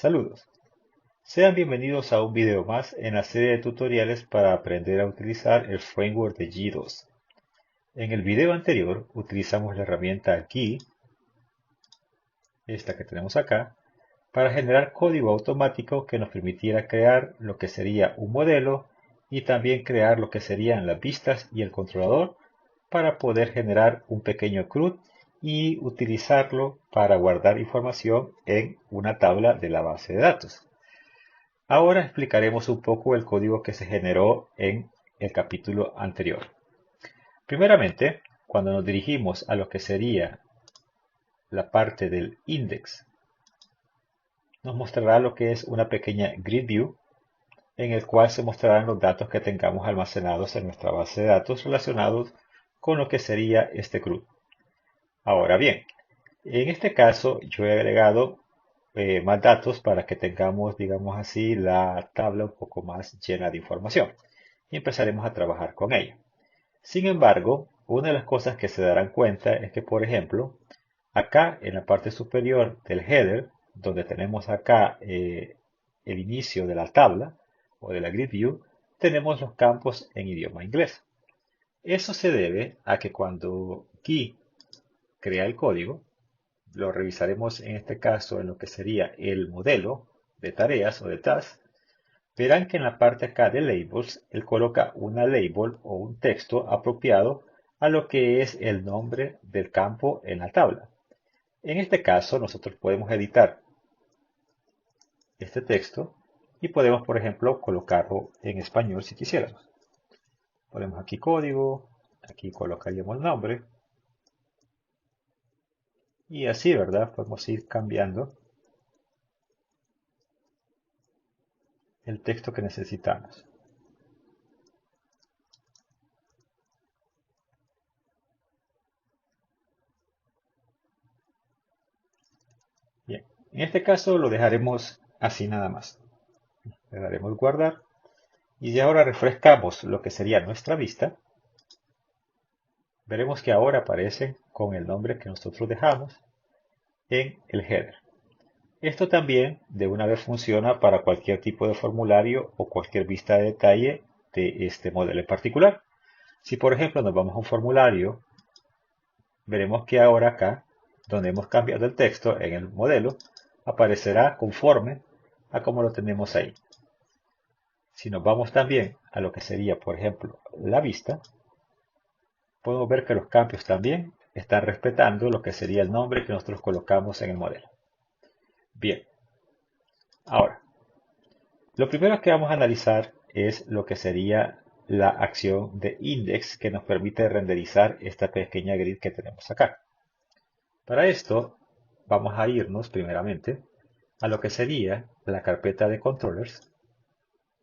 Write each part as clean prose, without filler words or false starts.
Saludos, sean bienvenidos a un video más en la serie de tutoriales para aprender a utilizar el framework de G2. En el video anterior utilizamos la herramienta Key, esta que tenemos acá, para generar código automático que nos permitiera crear lo que sería un modelo y también crear lo que serían las vistas y el controlador para poder generar un pequeño CRUD y utilizarlo para guardar información en una tabla de la base de datos. Ahora explicaremos un poco el código que se generó en el capítulo anterior. Primeramente, cuando nos dirigimos a lo que sería la parte del index, nos mostrará lo que es una pequeña grid view en el cual se mostrarán los datos que tengamos almacenados en nuestra base de datos relacionados con lo que sería este CRUD. Ahora bien, en este caso yo he agregado más datos para que tengamos, digamos así, la tabla un poco más llena de información y empezaremos a trabajar con ella. Sin embargo, una de las cosas que se darán cuenta es que, por ejemplo, acá en la parte superior del header, donde tenemos acá el inicio de la tabla o de la grid view, tenemos los campos en idioma inglés. Eso se debe a que cuando Key crea el código, lo revisaremos en este caso en lo que sería el modelo de tareas o de tasks. Verán que en la parte acá de labels, él coloca una label o un texto apropiado a lo que es el nombre del campo en la tabla. En este caso, nosotros podemos editar este texto y podemos, por ejemplo, colocarlo en español si quisiéramos. Ponemos aquí código, aquí colocaríamos el nombre y así, ¿verdad? Podemos ir cambiando el texto que necesitamos. Bien, en este caso lo dejaremos así nada más. Le daremos guardar y si ahora refrescamos lo que sería nuestra vista, veremos que ahora aparecen con el nombre que nosotros dejamos en el header. Esto también de una vez funciona para cualquier tipo de formulario o cualquier vista de detalle de este modelo en particular. Si por ejemplo nos vamos a un formulario, veremos que ahora acá, donde hemos cambiado el texto en el modelo, aparecerá conforme a como lo tenemos ahí. Si nos vamos también a lo que sería, por ejemplo, la vista, podemos ver que los cambios también están respetando lo que sería el nombre que nosotros colocamos en el modelo. Bien, ahora, lo primero que vamos a analizar es lo que sería la acción de index que nos permite renderizar esta pequeña grid que tenemos acá. Para esto, vamos a irnos primeramente a lo que sería la carpeta de controllers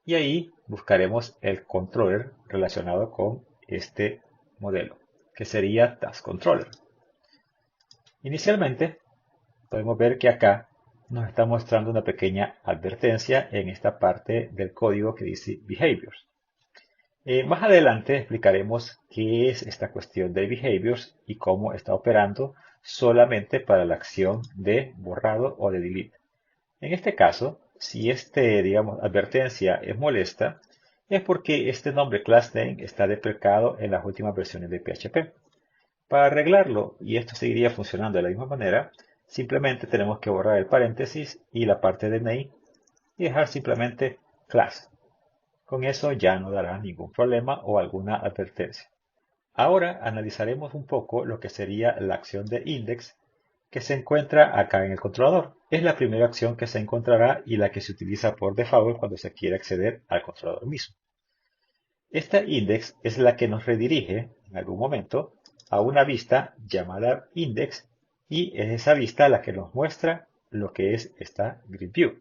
y ahí buscaremos el controller relacionado con este modelo, que sería Task Controller. Inicialmente, podemos ver que acá nos está mostrando una pequeña advertencia en esta parte del código que dice Behaviors. Más adelante explicaremos qué es esta cuestión de Behaviors y cómo está operando solamente para la acción de borrado o de delete. En este caso, si digamos, advertencia es molesta, es porque este nombre className está deprecado en las últimas versiones de PHP. Para arreglarlo, y esto seguiría funcionando de la misma manera, simplemente tenemos que borrar el paréntesis y la parte de name y dejar simplemente class. Con eso ya no dará ningún problema o alguna advertencia. Ahora analizaremos un poco lo que sería la acción de index que se encuentra acá en el controlador. Es la primera acción que se encontrará y la que se utiliza por default cuando se quiere acceder al controlador mismo. Esta index es la que nos redirige en algún momento a una vista llamada index y es esa vista la que nos muestra lo que es esta grid view.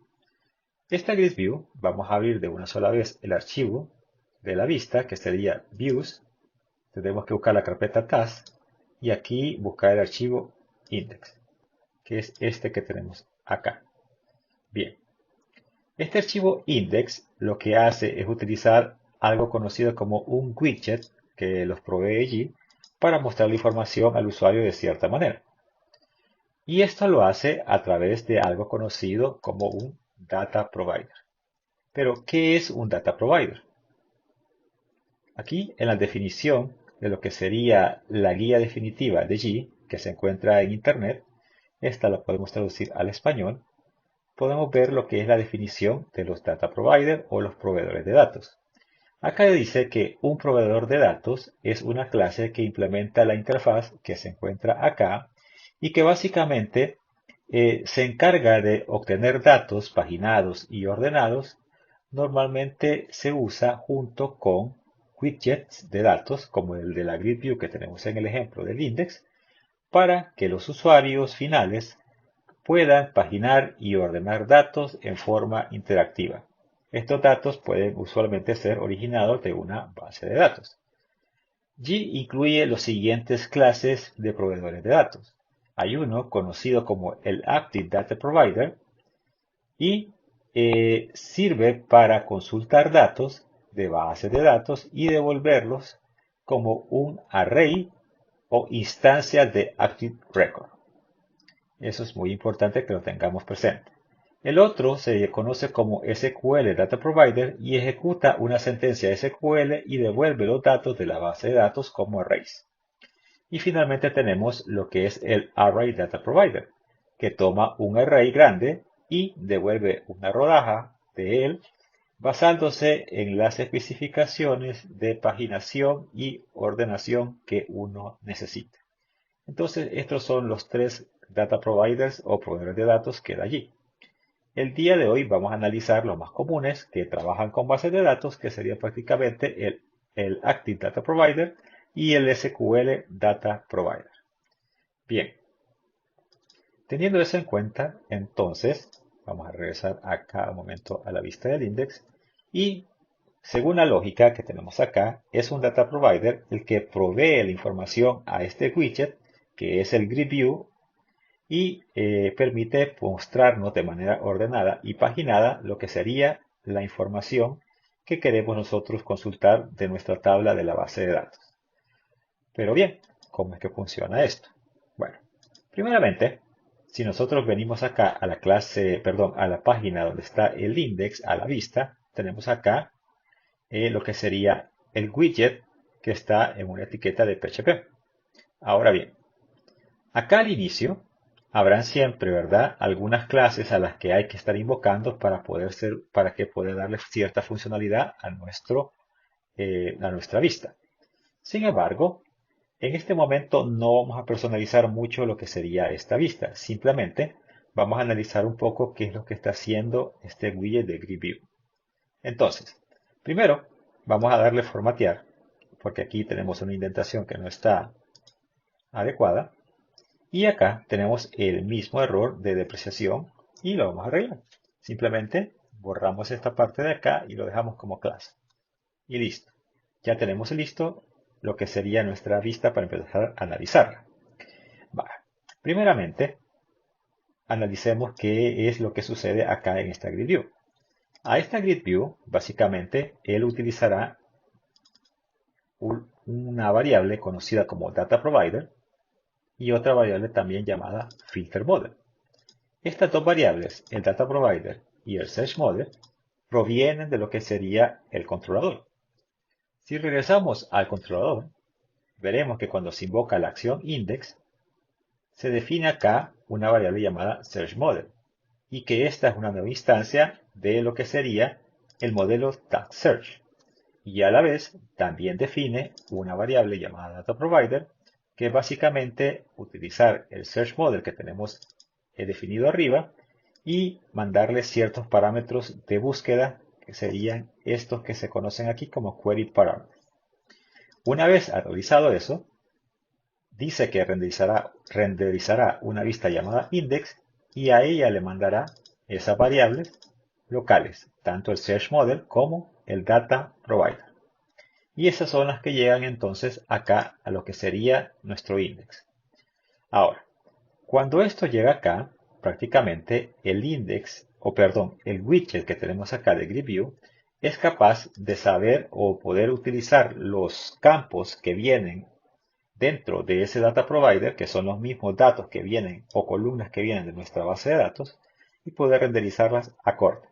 Esta grid view vamos a abrir de una sola vez el archivo de la vista que sería views. Tenemos que buscar la carpeta task y aquí buscar el archivo index, que es este que tenemos acá. Bien, este archivo index lo que hace es utilizar algo conocido como un widget que los provee allí para mostrar la información al usuario de cierta manera. Y esto lo hace a través de algo conocido como un Data Provider. Pero, ¿qué es un Data Provider? Aquí, en la definición de lo que sería la guía definitiva de G, que se encuentra en Internet, esta la podemos traducir al español, podemos ver lo que es la definición de los Data Provider o los proveedores de datos. Acá dice que un proveedor de datos es una clase que implementa la interfaz que se encuentra acá y que básicamente se encarga de obtener datos paginados y ordenados. Normalmente se usa junto con widgets de datos como el de la Grid View que tenemos en el ejemplo del index para que los usuarios finales puedan paginar y ordenar datos en forma interactiva. Estos datos pueden usualmente ser originados de una base de datos. G incluye los siguientes clases de proveedores de datos. Hay uno conocido como el Active Data Provider y sirve para consultar datos de bases de datos y devolverlos como un array o instancia de Active Record. Eso es muy importante que lo tengamos presente. El otro se conoce como SQL Data Provider y ejecuta una sentencia SQL y devuelve los datos de la base de datos como arrays. Y finalmente tenemos lo que es el Array Data Provider, que toma un array grande y devuelve una rodaja de él basándose en las especificaciones de paginación y ordenación que uno necesita. Entonces, estos son los tres data providers o proveedores de datos que da allí. El día de hoy vamos a analizar los más comunes que trabajan con bases de datos, que sería prácticamente el Active Data Provider y el SQL Data Provider. Bien, teniendo eso en cuenta, entonces, vamos a regresar acá un momento a la vista del index y según la lógica que tenemos acá, es un Data Provider el que provee la información a este widget, que es el Grid View, y permite mostrarnos de manera ordenada y paginada lo que sería la información que queremos nosotros consultar de nuestra tabla de la base de datos. Pero bien, ¿cómo es que funciona esto? Bueno, primeramente, si nosotros venimos acá a la clase, perdón, a la página donde está el index a la vista, tenemos acá lo que sería el widget que está en una etiqueta de PHP. Ahora bien, acá al inicio habrán siempre, ¿verdad?, algunas clases a las que hay que estar invocando para que pueda darle cierta funcionalidad a nuestra vista. Sin embargo, en este momento no vamos a personalizar mucho lo que sería esta vista. Simplemente vamos a analizar un poco qué es lo que está haciendo este widget de Grid View. Entonces, primero vamos a darle formatear, porque aquí tenemos una indentación que no está adecuada. Y acá tenemos el mismo error de depreciación y lo vamos a arreglar. Simplemente borramos esta parte de acá y lo dejamos como clase. Y listo. Ya tenemos listo lo que sería nuestra vista para empezar a analizarla. Vale. Primeramente, analicemos qué es lo que sucede acá en esta Grid View. A esta Grid View, básicamente, él utilizará una variable conocida como Data Provider y otra variable también llamada Filter Model. Estas dos variables, el Data Provider y el Search Model, provienen de lo que sería el controlador. Si regresamos al controlador, veremos que cuando se invoca la acción index, se define acá una variable llamada Search Model y que esta es una nueva instancia de lo que sería el modelo Tag Search. Y a la vez también define una variable llamada Data Provider que es básicamente utilizar el Search Model que tenemos definido arriba y mandarle ciertos parámetros de búsqueda que serían estos que se conocen aquí como Query Parameters. Una vez realizado eso, dice que renderizará una vista llamada index y a ella le mandará esas variables locales, tanto el Search Model como el Data Provider. Y esas son las que llegan entonces acá a lo que sería nuestro index. Ahora, cuando esto llega acá, prácticamente el index, el widget que tenemos acá de Grid View es capaz de saber o poder utilizar los campos que vienen dentro de ese data provider, que son los mismos datos que vienen o columnas que vienen de nuestra base de datos, y poder renderizarlas a corte.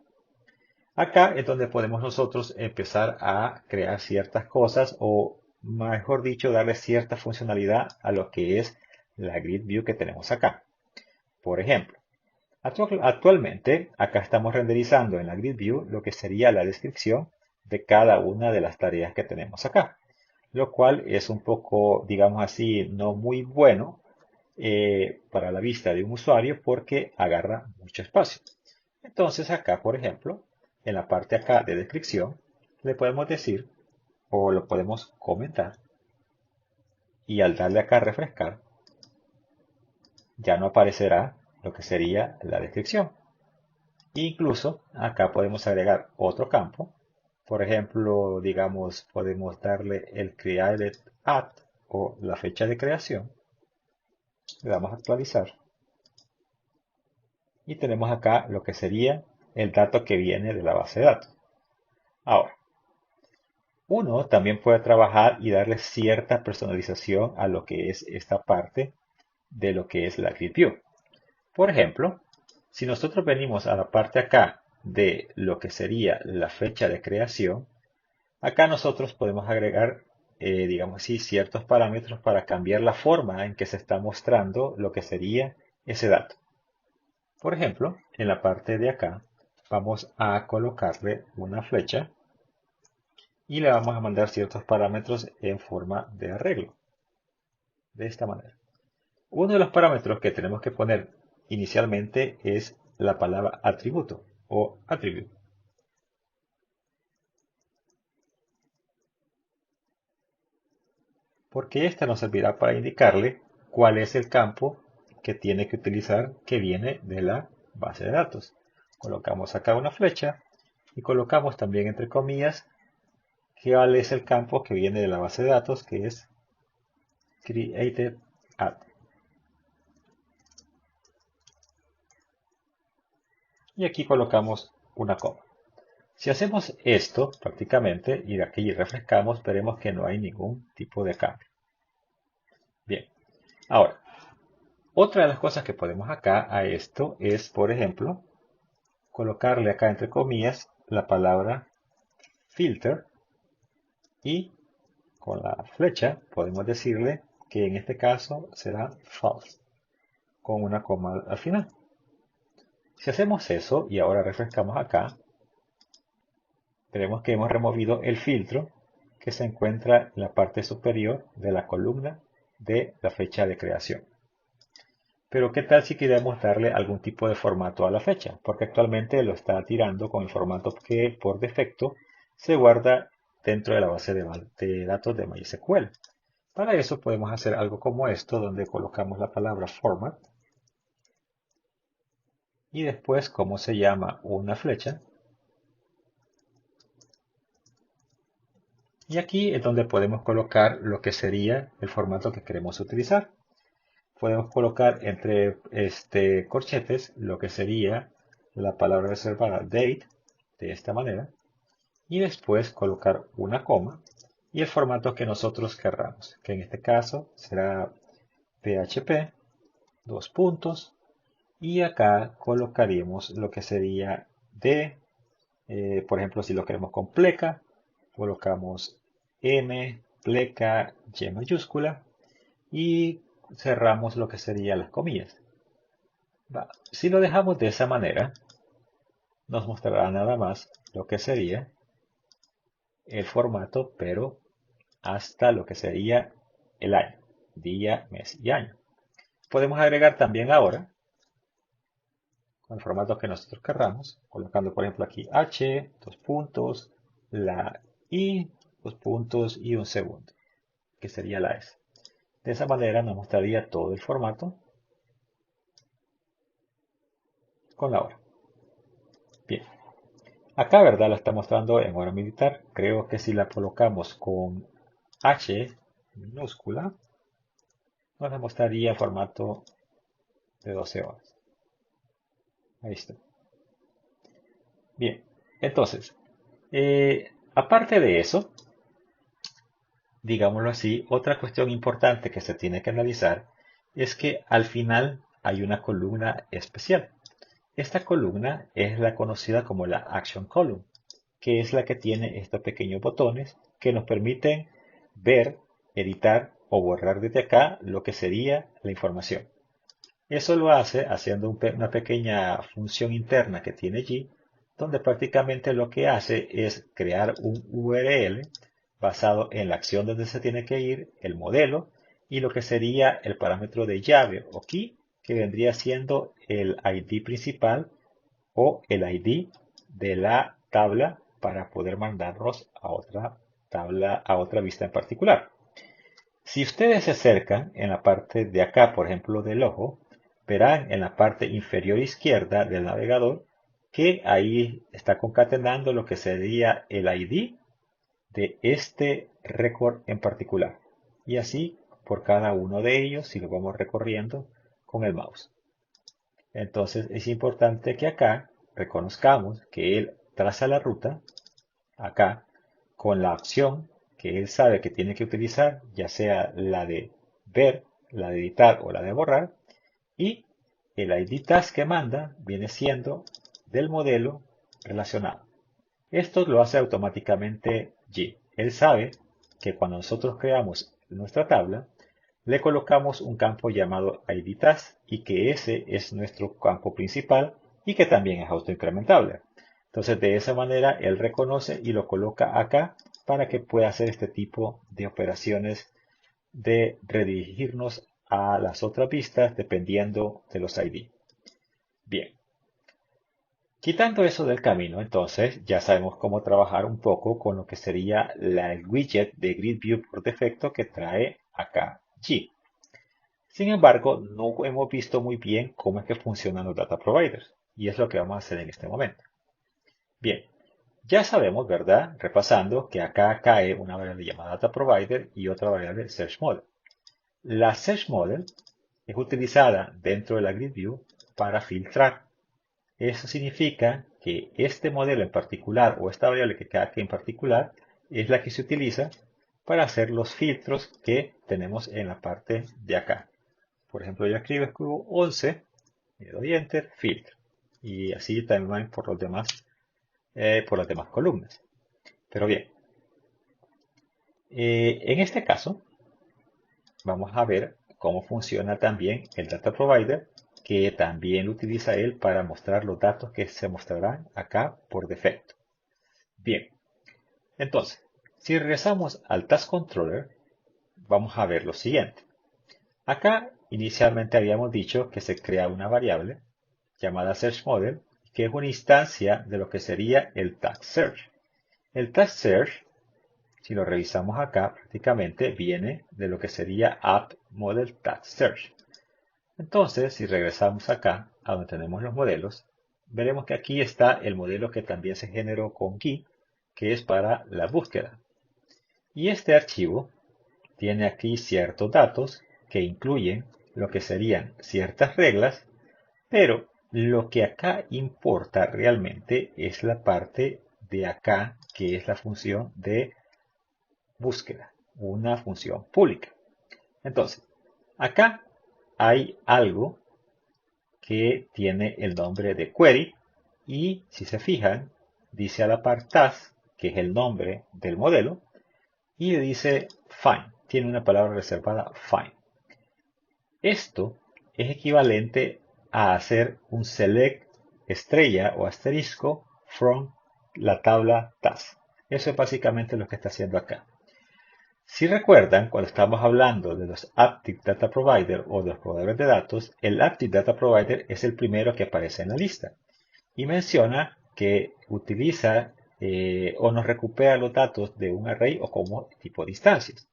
Acá es donde podemos nosotros empezar a crear ciertas cosas o, mejor dicho, darle cierta funcionalidad a lo que es la Grid View que tenemos acá. Por ejemplo, actualmente acá estamos renderizando en la Grid View lo que sería la descripción de cada una de las tareas que tenemos acá, lo cual es un poco, digamos así, no muy bueno para la vista de un usuario porque agarra mucho espacio. Entonces acá, por ejemplo, en la parte acá de descripción, le podemos decir o lo podemos comentar y al darle acá a refrescar, ya no aparecerá lo que sería la descripción. Incluso acá podemos agregar otro campo. Por ejemplo, digamos, podemos darle el created at o la fecha de creación. Le damos a actualizar. Y tenemos acá lo que sería el dato que viene de la base de datos. Ahora, uno también puede trabajar y darle cierta personalización a lo que es esta parte de lo que es la Grid View. Por ejemplo, si nosotros venimos a la parte acá de lo que sería la fecha de creación, acá nosotros podemos agregar, digamos así, ciertos parámetros para cambiar la forma en que se está mostrando lo que sería ese dato. Por ejemplo, en la parte de acá vamos a colocarle una flecha y le vamos a mandar ciertos parámetros en forma de arreglo. De esta manera. Uno de los parámetros que tenemos que poner inicialmente es la palabra atributo o attribute. Porque esta nos servirá para indicarle cuál es el campo que tiene que utilizar que viene de la base de datos. Colocamos acá una flecha y colocamos también entre comillas cuál es el campo que viene de la base de datos que es created at. Y aquí colocamos una coma. Si hacemos esto prácticamente y de aquí refrescamos, veremos que no hay ningún tipo de cambio. Bien, ahora, otra de las cosas que podemos acá a esto es, por ejemplo, colocarle acá entre comillas la palabra filter y con la flecha podemos decirle que en este caso será false con una coma al final. Si hacemos eso y ahora refrescamos acá, veremos que hemos removido el filtro que se encuentra en la parte superior de la columna de la fecha de creación. Pero ¿qué tal si queremos darle algún tipo de formato a la fecha? Porque actualmente lo está tirando con el formato que por defecto se guarda dentro de la base de datos de MySQL. Para eso podemos hacer algo como esto, donde colocamos la palabra format y después cómo se llama una flecha. Y aquí es donde podemos colocar lo que sería el formato que queremos utilizar. Podemos colocar entre corchetes lo que sería la palabra reservada date, de esta manera, y después colocar una coma y el formato que nosotros querramos, que en este caso será PHP, dos puntos, y acá colocaríamos lo que sería de, por ejemplo, si lo queremos con pleca, colocamos M, pleca, Y mayúscula, y cerramos lo que serían las comillas. Si lo dejamos de esa manera, nos mostrará nada más lo que sería el formato, pero hasta lo que sería el año, día, mes y año. Podemos agregar también ahora, con el formato que nosotros querramos, colocando por ejemplo aquí H, dos puntos, la I, dos puntos y un segundo, que sería la S. De esa manera nos mostraría todo el formato con la hora. Bien, acá, ¿verdad? La está mostrando en hora militar. Creo que si la colocamos con H minúscula, nos mostraría el formato de 12 horas. Ahí está. Bien, entonces, aparte de eso, digámoslo así, otra cuestión importante que se tiene que analizar es que al final hay una columna especial. Esta columna es la conocida como la Action Column, que es la que tiene estos pequeños botones que nos permiten ver, editar o borrar desde acá lo que sería la información. Eso lo hace haciendo una pequeña función interna que tiene allí, donde prácticamente lo que hace es crear un URL basado en la acción donde se tiene que ir, el modelo y lo que sería el parámetro de llave o key, que vendría siendo el ID principal o el ID de la tabla para poder mandarnos a otra tabla, a otra vista en particular. Si ustedes se acercan en la parte de acá, por ejemplo, del ojo, verán en la parte inferior izquierda del navegador que ahí está concatenando lo que sería el ID de este récord en particular. Y así por cada uno de ellos si lo vamos recorriendo con el mouse. Entonces es importante que acá reconozcamos que él traza la ruta acá con la opción que él sabe que tiene que utilizar, ya sea la de ver, la de editar o la de borrar, y el ID task que manda viene siendo del modelo relacionado. Esto lo hace automáticamente G. Él sabe que cuando nosotros creamos nuestra tabla, le colocamos un campo llamado ID task y que ese es nuestro campo principal y que también es autoincrementable. Entonces de esa manera él reconoce y lo coloca acá para que pueda hacer este tipo de operaciones de redirigirnos a las otras vistas dependiendo de los ID. Bien, quitando eso del camino, entonces ya sabemos cómo trabajar un poco con lo que sería el widget de Grid View por defecto que trae acá G. Sin embargo, no hemos visto muy bien cómo es que funcionan los data providers y es lo que vamos a hacer en este momento. Bien, ya sabemos, ¿verdad? Repasando que acá cae una variable llamada data provider y otra variable search model. La search model es utilizada dentro de la grid view para filtrar. Eso significa que este modelo en particular o esta variable que cae aquí en particular es la que se utiliza para hacer los filtros que tenemos en la parte de acá. Por ejemplo, yo escribo 11, le doy Enter, filtro. Y así también por por las demás columnas. Pero bien, en este caso vamos a ver cómo funciona también el Data Provider, que también lo utiliza él para mostrar los datos que se mostrarán acá por defecto. Bien, entonces, si regresamos al Task Controller, vamos a ver lo siguiente. Acá inicialmente habíamos dicho que se crea una variable llamada Search Model, que es una instancia de lo que sería el Task Search. El Task Search, si lo revisamos acá, prácticamente viene de lo que sería App Model Task Search. Entonces, si regresamos acá, a donde tenemos los modelos, veremos que aquí está el modelo que también se generó con Key, que es para la búsqueda. Y este archivo tiene aquí ciertos datos que incluyen lo que serían ciertas reglas, pero lo que acá importa realmente es la parte de acá, que es la función de búsqueda, una función pública. Entonces, acá hay algo que tiene el nombre de query y si se fijan, dice a la par task, que es el nombre del modelo, y le dice find, tiene una palabra reservada find. Esto es equivalente a hacer un select estrella o asterisco from la tabla task. Eso es básicamente lo que está haciendo acá. Si recuerdan, cuando estamos hablando de los Active Data Provider o de los proveedores de datos, el Active Data Provider es el primero que aparece en la lista y menciona que utiliza o nos recupera los datos de un array o como tipo de instancias.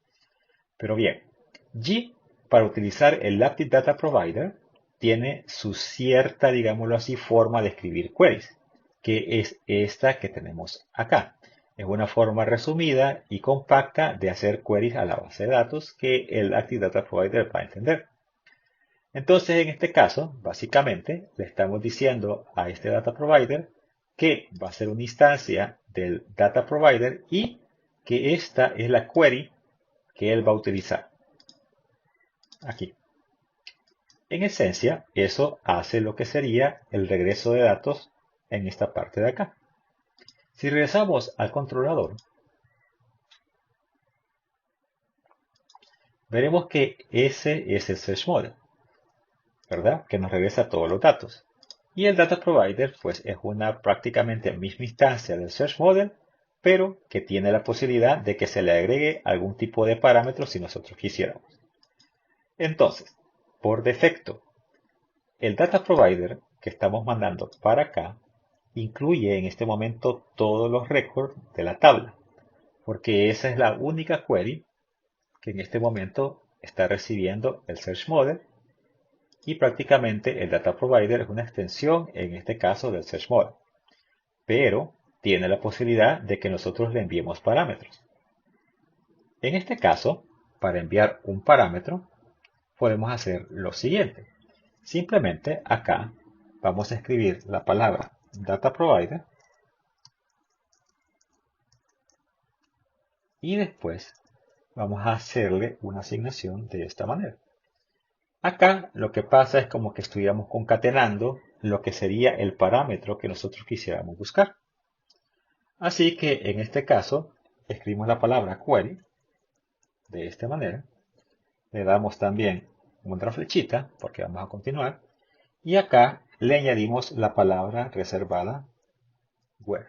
Pero bien, G, para utilizar el Active Data Provider, tiene su cierta, digámoslo así, forma de escribir queries, que es esta que tenemos acá. Es una forma resumida y compacta de hacer queries a la base de datos que el Active Data Provider va a entender. Entonces, en este caso, básicamente, le estamos diciendo a este Data Provider que va a ser una instancia del Data Provider y que esta es la query que él va a utilizar. Aquí. En esencia, eso hace lo que sería el regreso de datos en esta parte de acá. Si regresamos al controlador, veremos que ese es el search model, ¿verdad? Que nos regresa todos los datos. Y el data provider, pues es una prácticamente misma instancia del search model, pero que tiene la posibilidad de que se le agregue algún tipo de parámetro si nosotros quisiéramos. Entonces, por defecto, el data provider que estamos mandando para acá incluye en este momento todos los récords de la tabla, porque esa es la única query que en este momento está recibiendo el search model y prácticamente el data provider es una extensión en este caso del search model, pero tiene la posibilidad de que nosotros le enviemos parámetros. En este caso, para enviar un parámetro, podemos hacer lo siguiente. Simplemente acá vamos a escribir la palabra data provider y después vamos a hacerle una asignación de esta manera. Acá lo que pasa es como que estuviéramos concatenando lo que sería el parámetro que nosotros quisiéramos buscar. Así que en este caso escribimos la palabra query de esta manera. Le damos también otra flechita porque vamos a continuar. Y acá le añadimos la palabra reservada where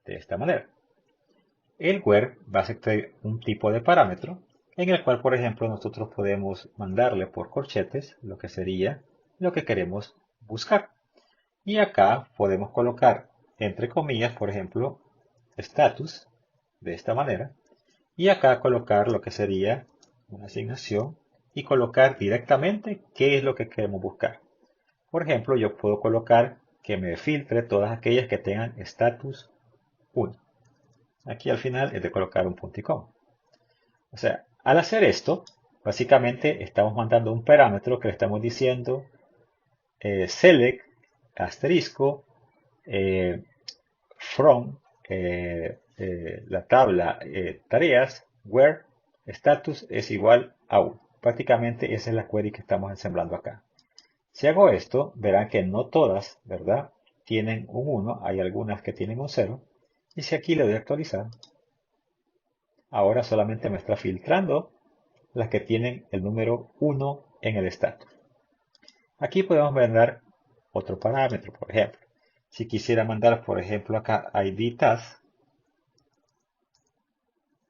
de esta manera. El where va a ser un tipo de parámetro en el cual, por ejemplo, nosotros podemos mandarle por corchetes lo que sería lo que queremos buscar. Y acá podemos colocar, entre comillas, por ejemplo, status, de esta manera. Y acá colocar lo que sería una asignación y colocar directamente qué es lo que queremos buscar. Por ejemplo, yo puedo colocar que me filtre todas aquellas que tengan status 1. Aquí al final es de colocar un punto y coma. O sea, al hacer esto, básicamente estamos mandando un parámetro que le estamos diciendo select asterisco from la tabla tareas where status es igual a 1. Prácticamente esa es la query que estamos ensamblando acá. Si hago esto, verán que no todas, ¿verdad? Tienen un 1, hay algunas que tienen un 0. Y si aquí le doy a actualizar, ahora solamente me está filtrando las que tienen el número 1 en el status. Aquí podemos mandar otro parámetro, por ejemplo. Si quisiera mandar, por ejemplo, acá ID task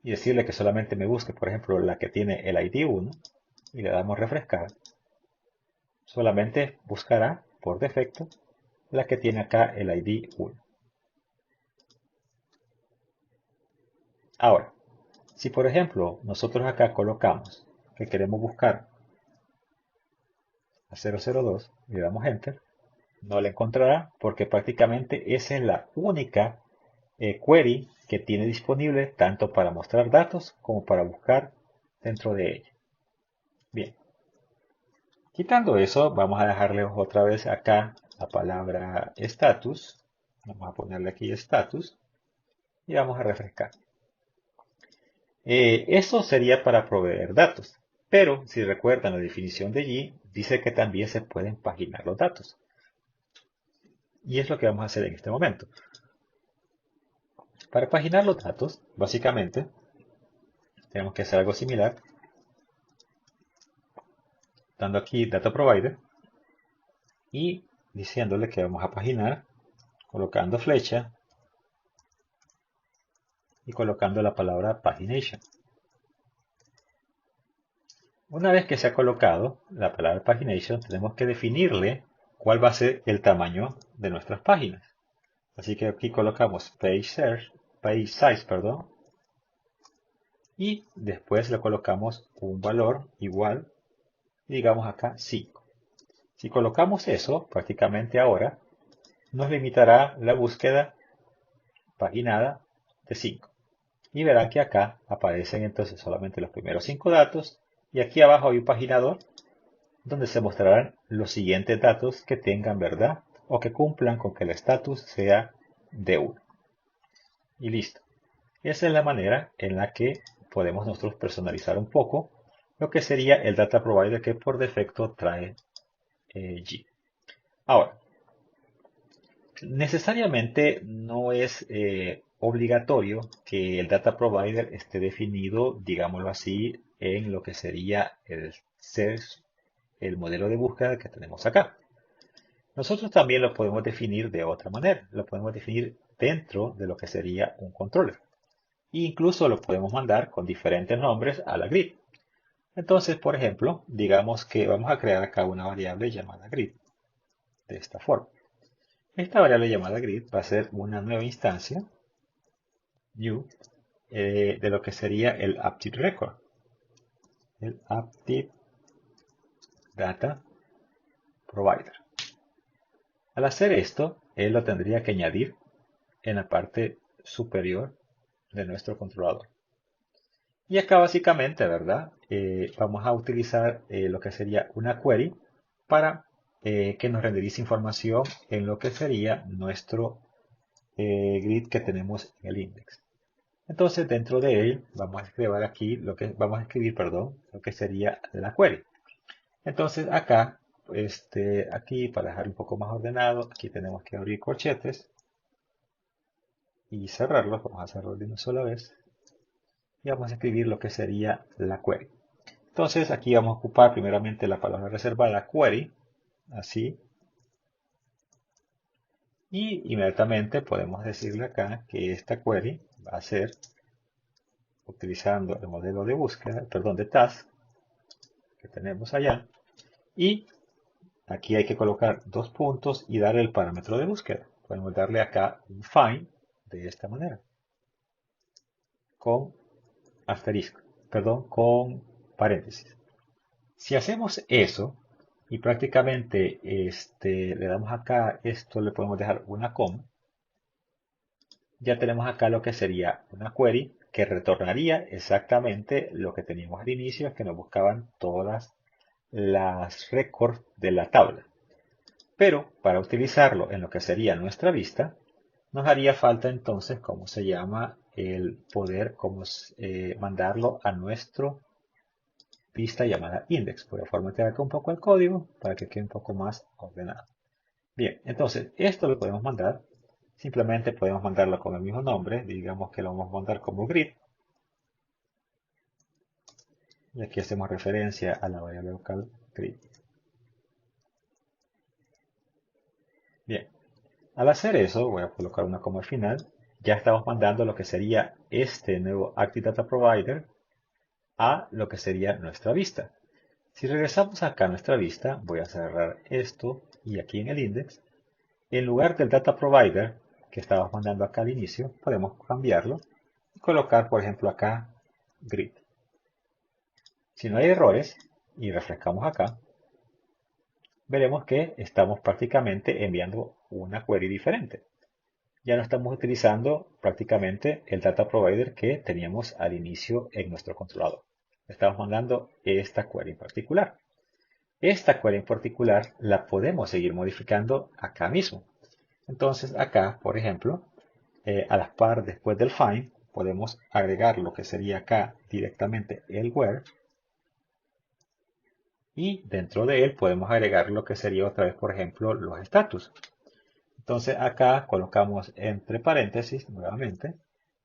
y decirle que solamente me busque, por ejemplo, la que tiene el ID 1 y le damos refrescar, solamente buscará por defecto la que tiene acá el ID 1. Ahora, si por ejemplo nosotros acá colocamos que queremos buscar a 002 y le damos enter, no la encontrará porque prácticamente esa es la única query que tiene disponible tanto para mostrar datos como para buscar dentro de ella. Bien, quitando eso, vamos a dejarle otra vez acá la palabra status. Vamos a ponerle aquí status y vamos a refrescar. Eso sería para proveer datos, pero si recuerdan la definición de allí, dice que también se pueden paginar los datos. Y es lo que vamos a hacer en este momento. Para paginar los datos, básicamente, tenemos que hacer algo similar, dando aquí Data Provider y diciéndole que vamos a paginar, colocando flecha y colocando la palabra pagination. Una vez que se ha colocado la palabra pagination, tenemos que definirle cuál va a ser el tamaño de nuestras páginas. Así que aquí colocamos page size, y después le colocamos un valor igual, digamos acá 5. Si colocamos eso, prácticamente ahora nos limitará la búsqueda paginada de 5. Y verán que acá aparecen entonces solamente los primeros 5 datos y aquí abajo hay un paginador donde se mostrarán los siguientes datos que tengan verdad o que cumplan con que el estatus sea de 1. Y listo. Esa es la manera en la que podemos nosotros personalizar un poco lo que sería el data provider que por defecto trae G. Ahora, necesariamente no es obligatorio que el data provider esté definido, digámoslo así, en lo que sería el search, el modelo de búsqueda que tenemos acá. Nosotros también lo podemos definir de otra manera. Lo podemos definir dentro de lo que sería un controller. E incluso lo podemos mandar con diferentes nombres a la grid. Entonces, por ejemplo, digamos que vamos a crear acá una variable llamada grid. De esta forma. Esta variable llamada grid va a ser una nueva instancia, new, de lo que sería el Active Record. El Active Data Provider. Al hacer esto, él lo tendría que añadir en la parte superior de nuestro controlador. Y acá básicamente, ¿verdad? Vamos a utilizar lo que sería una query para que nos renderice información en lo que sería nuestro grid que tenemos en el index. Entonces dentro de él vamos a escribir aquí lo que sería la query. Entonces acá, aquí para dejar un poco más ordenado, aquí tenemos que abrir corchetes y cerrarlos. Vamos a cerrarlo de una sola vez y vamos a escribir lo que sería la query. Entonces aquí vamos a ocupar primeramente la palabra reservada query, así, y inmediatamente podemos decirle acá que esta query va a ser utilizando el modelo de búsqueda, perdón, de task que tenemos allá, y aquí hay que colocar dos puntos y darle el parámetro de búsqueda. Podemos darle acá un find de esta manera, con asterisco, perdón, con paréntesis. Si hacemos eso y prácticamente le damos acá, esto le podemos dejar una coma, ya tenemos acá lo que sería una query que retornaría exactamente lo que teníamos al inicio, que nos buscaban todas las récords de la tabla. Pero para utilizarlo en lo que sería nuestra vista, nos haría falta entonces, ¿cómo se llama? El poder mandarlo a nuestro vista llamada index. Voy a formatear acá un poco el código para que quede un poco más ordenado. Bien, entonces esto lo podemos mandar. Simplemente podemos mandarlo con el mismo nombre. Digamos que lo vamos a mandar como grid. Y aquí hacemos referencia a la variable local grid. Bien, al hacer eso, voy a colocar una coma al final. Ya estamos mandando lo que sería este nuevo Active Data Provider a lo que sería nuestra vista. Si regresamos acá a nuestra vista, voy a cerrar esto y aquí en el index, en lugar del Data Provider que estábamos mandando acá al inicio, podemos cambiarlo y colocar, por ejemplo, acá Grid. Si no hay errores y refrescamos acá, veremos que estamos prácticamente enviando una query diferente. Ya no estamos utilizando prácticamente el Data Provider que teníamos al inicio en nuestro controlador. Estamos mandando esta query en particular. Esta query en particular la podemos seguir modificando acá mismo. Entonces acá, por ejemplo, a la par después del find, podemos agregar lo que sería acá directamente el where. Y dentro de él podemos agregar lo que sería otra vez, por ejemplo, los status. Entonces acá colocamos entre paréntesis nuevamente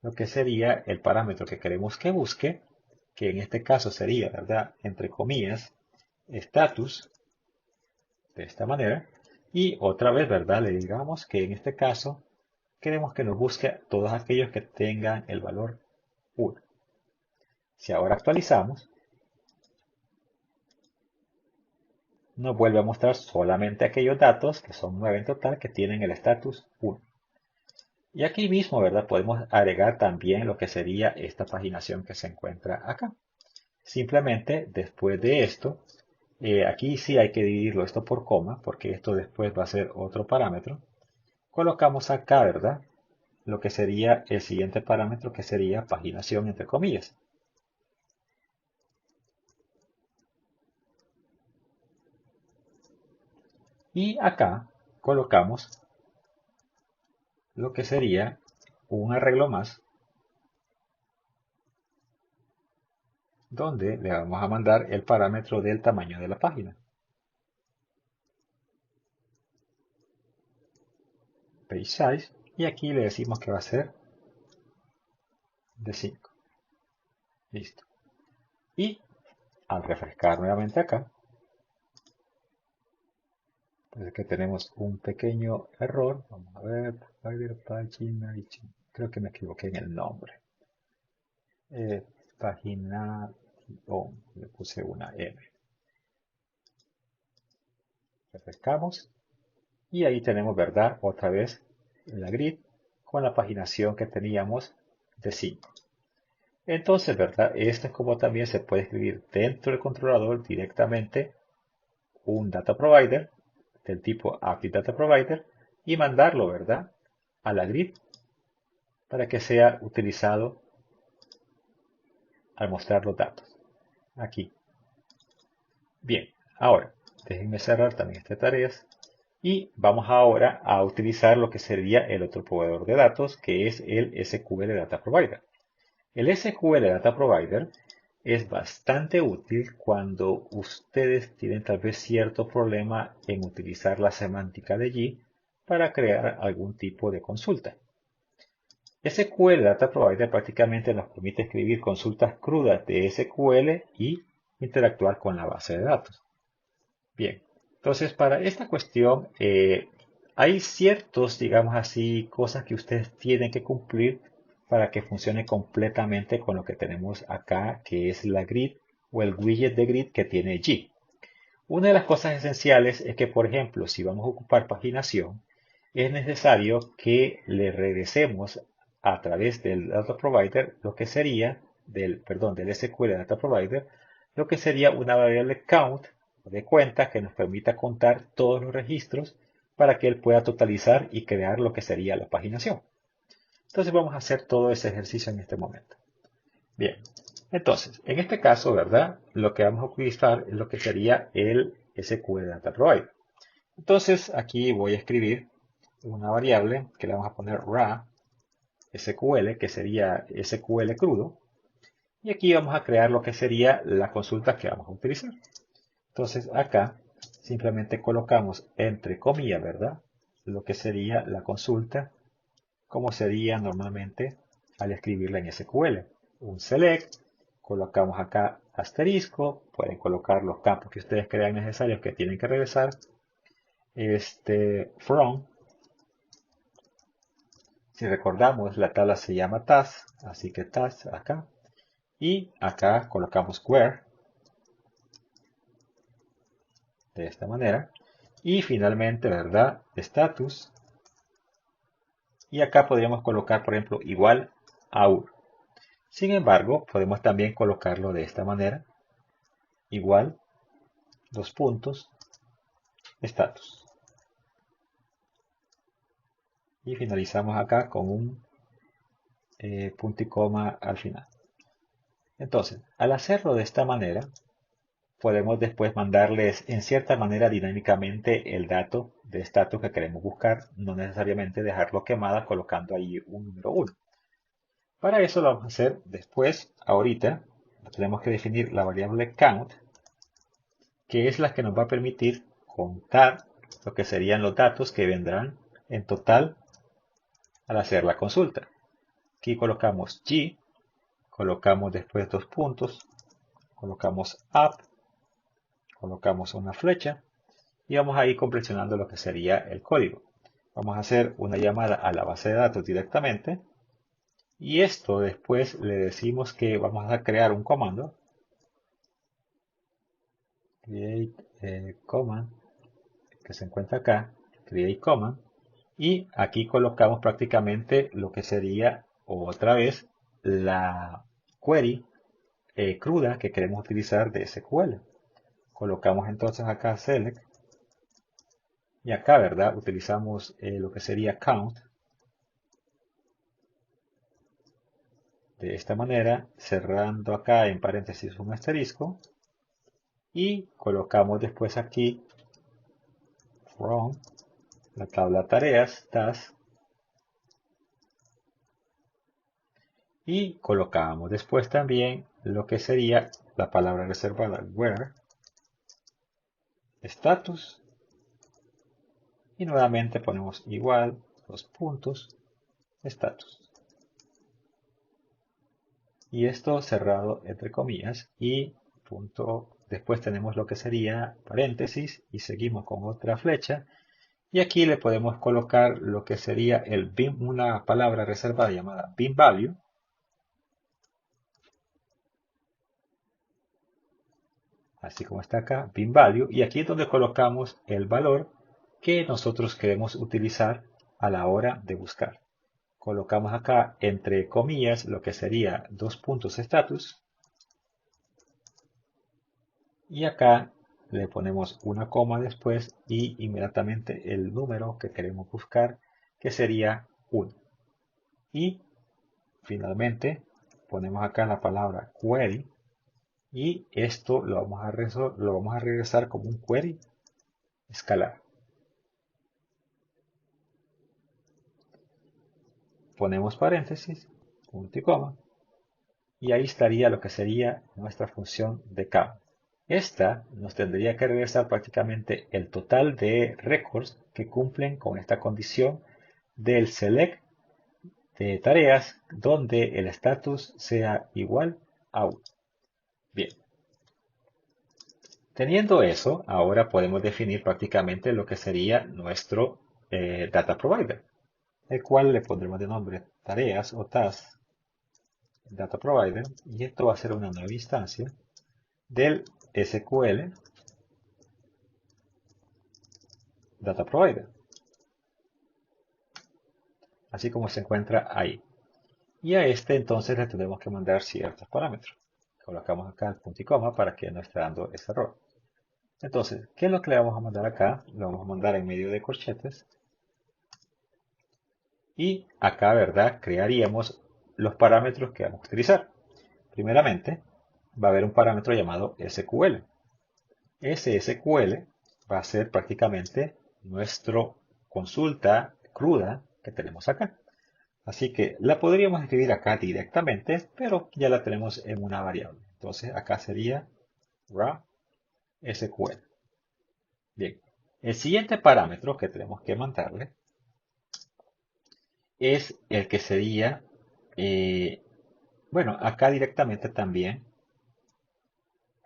lo que sería el parámetro que queremos que busque, que en este caso sería, ¿verdad? Entre comillas, status, de esta manera. Y otra vez, ¿verdad? Le digamos que en este caso queremos que nos busque todos aquellos que tengan el valor 1. Si ahora actualizamos, nos vuelve a mostrar solamente aquellos datos, que son 9 en total, que tienen el estatus 1. Y aquí mismo, ¿verdad? Podemos agregar también lo que sería esta paginación que se encuentra acá. Simplemente después de esto, aquí sí hay que dividirlo esto por coma, porque esto después va a ser otro parámetro. Colocamos acá, ¿verdad? Lo que sería el siguiente parámetro, que sería paginación entre comillas. Y acá colocamos lo que sería un arreglo más, donde le vamos a mandar el parámetro del tamaño de la página. page size, y aquí le decimos que va a ser de 5. Listo. Y al refrescar nuevamente acá, pues que tenemos un pequeño error. Vamos a ver, creo que me equivoqué en el nombre. Página, le puse una M. Refrescamos y ahí tenemos, ¿verdad? Otra vez la grid con la paginación que teníamos de 5. Entonces, ¿verdad? Esto es como también se puede escribir dentro del controlador directamente un data provider del tipo API Data Provider y mandarlo, ¿verdad? A la grid para que sea utilizado al mostrar los datos. Aquí. Bien, ahora déjenme cerrar también estas tareas y vamos ahora a utilizar lo que sería el otro proveedor de datos, que es el SQL Data Provider. El SQL Data Provider es bastante útil cuando ustedes tienen tal vez cierto problema en utilizar la semántica de G para crear algún tipo de consulta. SQL Data Provider prácticamente nos permite escribir consultas crudas de SQL y interactuar con la base de datos. Bien, entonces para esta cuestión hay ciertos, digamos así, cosas que ustedes tienen que cumplir para que funcione completamente con lo que tenemos acá, que es la grid o el widget de grid que tiene G. Una de las cosas esenciales es que, por ejemplo, si vamos a ocupar paginación, es necesario que le regresemos a través del Data Provider lo que sería, del SQL Data Provider, lo que sería una variable count de cuenta que nos permita contar todos los registros para que él pueda totalizar y crear lo que sería la paginación. Entonces vamos a hacer todo ese ejercicio en este momento. Bien, entonces, en este caso, ¿verdad? Lo que vamos a utilizar es lo que sería el SQL Data Provider. Entonces, aquí voy a escribir una variable que le vamos a poner raw SQL, que sería SQL crudo. Y aquí vamos a crear lo que sería la consulta que vamos a utilizar. Entonces, acá simplemente colocamos entre comillas, ¿verdad? Lo que sería la consulta, como sería normalmente al escribirla en SQL. Un select, colocamos acá asterisco, pueden colocar los campos que ustedes crean necesarios que tienen que regresar. From, si recordamos, la tabla se llama task, así que task acá. Y acá colocamos where, de esta manera. Y finalmente, ¿verdad? Status. Y acá podríamos colocar, por ejemplo, igual a 1. Sin embargo, podemos también colocarlo de esta manera. Igual, dos puntos, status. Y finalizamos acá con un punto y coma al final. Entonces, al hacerlo de esta manera, podemos después mandarles en cierta manera dinámicamente el dato de estatus que queremos buscar, no necesariamente dejarlo quemada colocando ahí un número 1. Para eso lo vamos a hacer después, ahorita, tenemos que definir la variable count, que es la que nos va a permitir contar lo que serían los datos que vendrán en total al hacer la consulta. Aquí colocamos G, colocamos después dos puntos, colocamos up, colocamos una flecha y vamos a ir completionando lo que sería el código. Vamos a hacer una llamada a la base de datos directamente y esto después le decimos que vamos a crear un comando, create command, que se encuentra acá, create command, y aquí colocamos prácticamente lo que sería otra vez la query cruda que queremos utilizar de SQL. Colocamos entonces acá select y acá, ¿verdad? Utilizamos lo que sería count de esta manera, cerrando acá en paréntesis un asterisco y colocamos después aquí from la tabla tareas, task, y colocamos después también lo que sería la palabra reservada where, status, y nuevamente ponemos igual dos puntos, status. Y esto cerrado entre comillas y punto. Después tenemos lo que sería paréntesis y seguimos con otra flecha. Y aquí le podemos colocar lo que sería el bin, una palabra reservada llamada bin value. Así como está acá, bin value. Y aquí es donde colocamos el valor que nosotros queremos utilizar a la hora de buscar. Colocamos acá entre comillas lo que sería dos puntos status. Y acá le ponemos una coma después y inmediatamente el número que queremos buscar, que sería 1. Y finalmente ponemos acá la palabra query y esto lo vamos a regresar como un query escalar. Ponemos paréntesis, punto y coma, y ahí estaría lo que sería nuestra función de count. Esta nos tendría que regresar prácticamente el total de records que cumplen con esta condición del select de tareas donde el status sea igual a 1. Bien. Teniendo eso, ahora podemos definir prácticamente lo que sería nuestro data provider, el cual le pondremos de nombre tareas o tasks data provider, y esto va a ser una nueva instancia del SQL data provider, así como se encuentra ahí. Y a este entonces le tendremos que mandar ciertos parámetros. Colocamos acá el punto y coma para que no esté dando ese error. Entonces, ¿qué es lo que le vamos a mandar acá? Lo vamos a mandar en medio de corchetes. Y acá, ¿verdad? Crearíamos los parámetros que vamos a utilizar. Primeramente, va a haber un parámetro llamado SQL. Ese SQL va a ser prácticamente nuestra consulta cruda que tenemos acá. Así que la podríamos escribir acá directamente, pero ya la tenemos en una variable. Entonces acá sería raw SQL. Bien, el siguiente parámetro que tenemos que mandarle es el que sería, bueno, acá directamente también,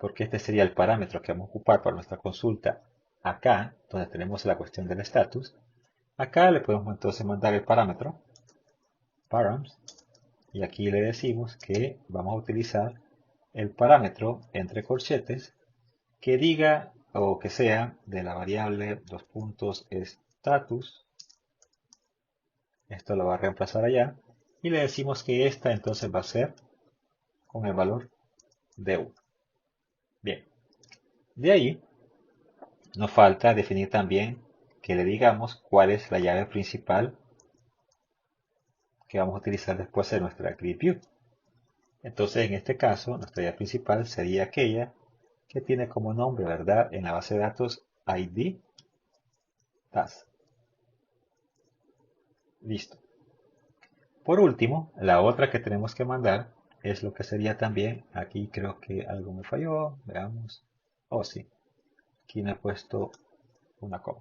porque este sería el parámetro que vamos a ocupar para nuestra consulta acá, donde tenemos la cuestión del estatus. Acá le podemos entonces mandar el parámetro, params, y aquí le decimos que vamos a utilizar el parámetro entre corchetes que diga o que sea de la variable dos puntos status. Esto lo va a reemplazar allá. Y le decimos que esta entonces va a ser con el valor de 1. Bien. De ahí nos falta definir también que le digamos cuál es la llave principal que vamos a utilizar después de nuestra grid view. Entonces en este caso nuestra llave principal sería aquella que tiene como nombre, ¿verdad? En la base de datos ID task. Listo. Por último, la otra que tenemos que mandar es lo que sería también, aquí creo que algo me falló, veamos. Oh, sí, aquí me he puesto una coma.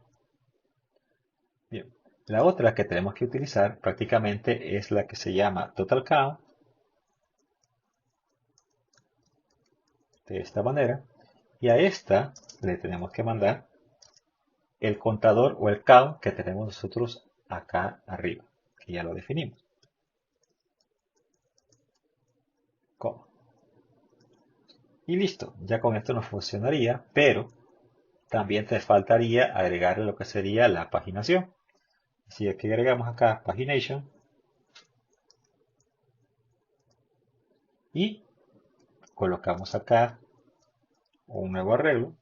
Bien, la otra que tenemos que utilizar prácticamente es la que se llama total count, de esta manera, y a esta le tenemos que mandar el contador o el count que tenemos nosotros acá arriba, que ya lo definimos. Coma. Y listo, ya con esto nos funcionaría, pero también te faltaría agregarle lo que sería la paginación. Así que agregamos acá pagination y colocamos acá un nuevo arreglo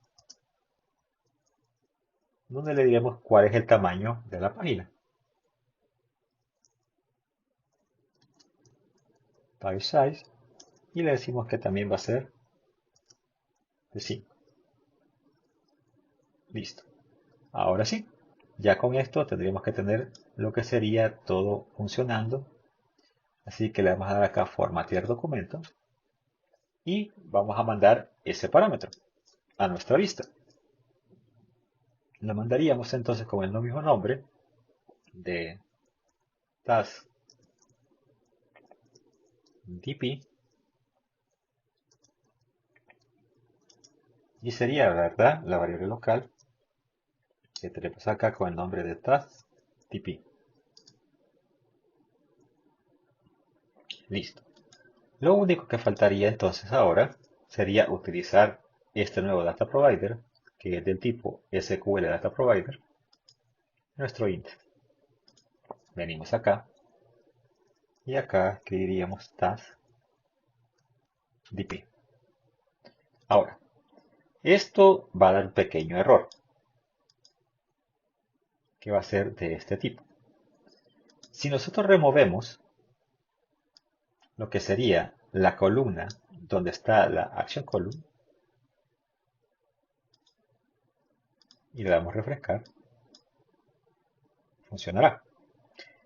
donde le diremos cuál es el tamaño de la página. Page size, y le decimos que también va a ser de 5. Listo. Ahora sí, ya con esto tendríamos que tener lo que sería todo funcionando. Así que le vamos a dar acá formatear documento y vamos a mandar ese parámetro a nuestra vista. Lo mandaríamos entonces con el mismo nombre de task dp y sería, ¿verdad?, la variable local que tenemos acá con el nombre de task dp. Listo. Lo único que faltaría entonces ahora sería utilizar este nuevo data provider, que es del tipo SQL Data Provider, nuestro int. Venimos acá y acá escribiríamos task dp. Ahora, esto va a dar un pequeño error, que va a ser de este tipo. Si nosotros removemos lo que sería la columna donde está la action column y le damos refrescar, funcionará.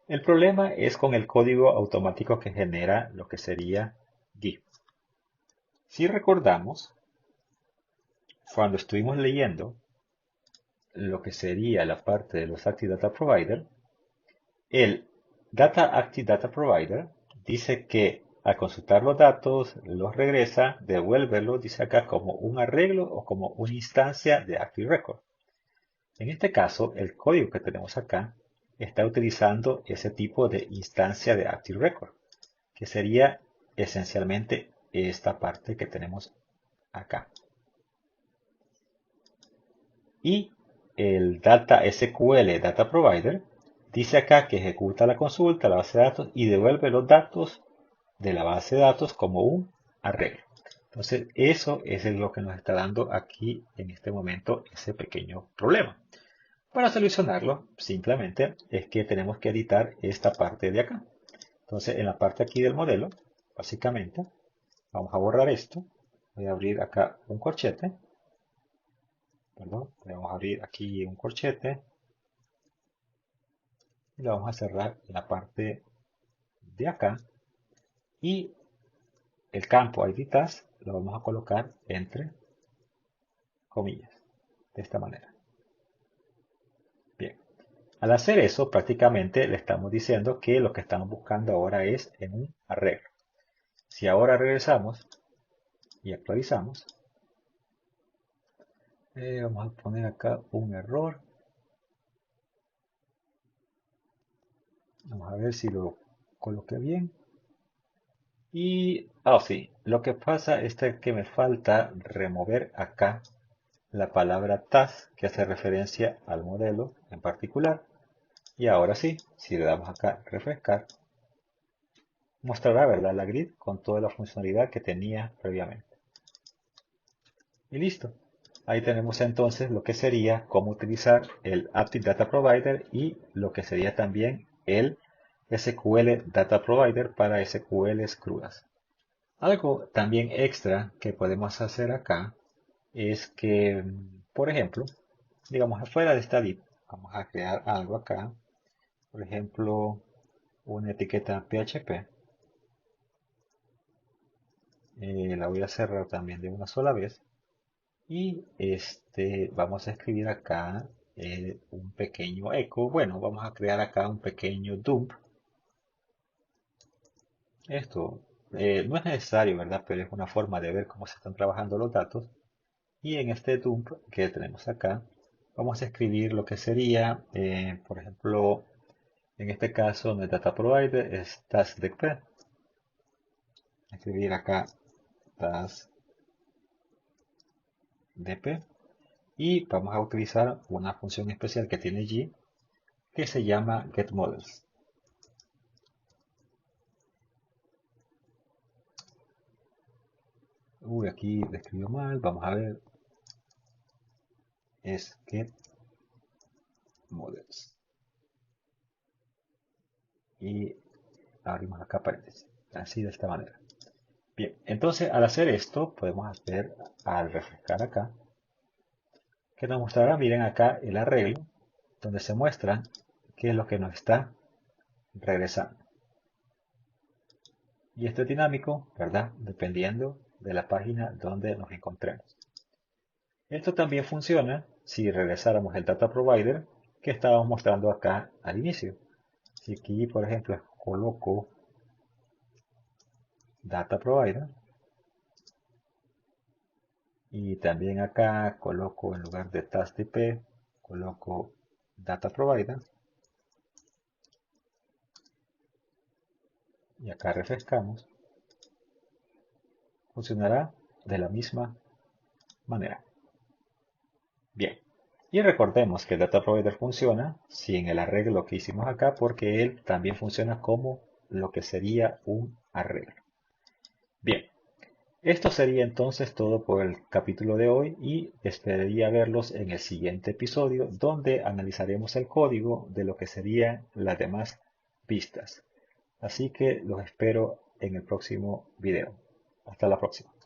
El problema es con el código automático que genera lo que sería GIF. Si recordamos, cuando estuvimos leyendo lo que sería la parte de los Active Data Provider, el Data Active Data Provider dice que al consultar los datos, los regresa, devuélvelo, dice acá, como un arreglo o como una instancia de Active Record. En este caso, el código que tenemos acá está utilizando ese tipo de instancia de Active Record, que sería esencialmente esta parte que tenemos acá. Y el Data SQL Data Provider dice acá que ejecuta la consulta a la base de datos y devuelve los datos de la base de datos como un arreglo. Entonces, eso es lo que nos está dando aquí en este momento ese pequeño problema. Para solucionarlo, simplemente es que tenemos que editar esta parte de acá. Entonces, en la parte aquí del modelo, básicamente, vamos a borrar esto. Voy a abrir acá un corchete. Perdón, vamos a abrir aquí un corchete. Y lo vamos a cerrar en la parte de acá. Y el campo ID Task lo vamos a colocar entre comillas, de esta manera. Bien, al hacer eso prácticamente le estamos diciendo que lo que estamos buscando ahora es en un arreglo. Si ahora regresamos y actualizamos, vamos a poner acá un error. Vamos a ver si lo coloqué bien. Y, sí, lo que pasa es que me falta remover acá la palabra task que hace referencia al modelo en particular. Y ahora sí, si le damos acá refrescar, mostrará, ¿verdad?, la grid con toda la funcionalidad que tenía previamente. Y listo. Ahí tenemos entonces lo que sería cómo utilizar el Active Data Provider y lo que sería también el SQL Data Provider para SQLs crudas. Algo también extra que podemos hacer acá es que, por ejemplo, digamos afuera de esta div, vamos a crear algo acá, por ejemplo, una etiqueta PHP. La voy a cerrar también de una sola vez y vamos a escribir acá un pequeño eco. Bueno, vamos a crear acá un pequeño dump. Esto no es necesario, ¿verdad? Pero es una forma de ver cómo se están trabajando los datos. Y en este dump que tenemos acá, vamos a escribir lo que sería, por ejemplo, en este caso, en el data provider es taskdp. Escribir acá taskdp y vamos a utilizar una función especial que tiene G que se llama getModels. Uy, aquí le escribió mal, vamos a ver. Es getModels. Y abrimos acá paréntesis. Así de esta manera. Bien, entonces al hacer esto, podemos hacer, al refrescar acá, que nos mostrará, miren acá el arreglo, donde se muestra qué es lo que nos está regresando. Y esto es dinámico, ¿verdad? Dependiendo de la página donde nos encontremos. Esto también funciona si regresáramos el data provider que estábamos mostrando acá al inicio. Si aquí, por ejemplo, coloco Data Provider y también acá coloco en lugar de TASDP, coloco Data Provider y acá refrescamos, funcionará de la misma manera. Bien, y recordemos que el Data Provider funciona sin el arreglo que hicimos acá porque él también funciona como lo que sería un arreglo. Bien, esto sería entonces todo por el capítulo de hoy y esperaría verlos en el siguiente episodio donde analizaremos el código de lo que serían las demás pistas. Así que los espero en el próximo video. Hasta la próxima.